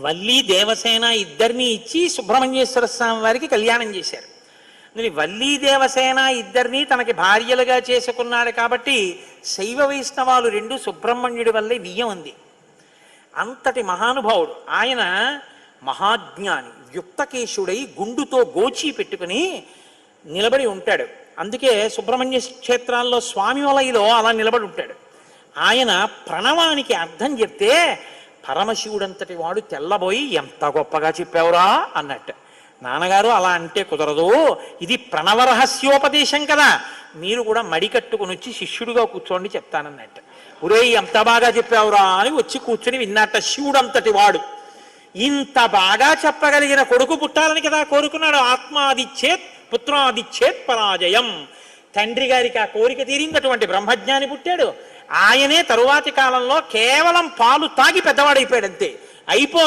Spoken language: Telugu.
వల్లి దేవసేన ఇద్దరిని ఇచ్చి సుబ్రహ్మణ్యేశ్వర స్వామి వారికి కళ్యాణం చేశారు. వల్లి దేవసేన ఇద్దరిని తనకి భార్యలుగా చేసుకున్నాడు కాబట్టి శైవ వైష్ణవాలు రెండు సుబ్రహ్మణ్యుడి వల్లే వియ్యం ఉంది. అంతటి మహానుభావుడు ఆయన. మహాజ్ఞాని, యుక్తకేశుడై గుండుతో గోచి పెట్టుకుని నిలబడి ఉంటాడు. అందుకే సుబ్రహ్మణ్య క్షేత్రాల్లో స్వామి వలయలో అలా నిలబడి ఉంటాడు. ఆయన ప్రణవానికి అర్థం చెప్తే పరమశివుడంతటి వాడు తెల్లబోయి ఎంత గొప్పగా చెప్పావురా అన్నట్టు. నాన్నగారు అలా అంటే కుదరదు, ఇది ప్రణవ రహస్యోపదేశం కదా, మీరు కూడా మడి కట్టుకుని వచ్చి శిష్యుడిగా కూర్చోండి చెప్తానన్నట్టు. ఒరే ఎంత బాగా చెప్పావురా అని వచ్చి కూర్చుని విన్నట్ట. శివుడంతటి వాడు ఇంత బాగా చెప్పగలిగిన కొడుకు పుట్టాలని కదా కోరుకున్నాడు. ఆత్మాదిచ్చేత్ పుత్రాదిచ్చేత్ పరాజయం. తండ్రి గారికి ఆ కోరిక తీరిందటువంటి బ్రహ్మజ్ఞాని పుట్టాడు. ఆయనే తరువాతి కాలంలో కేవలం పాలు తాగి పెద్దవాడైపోయాడు అంతే. అయిపోగా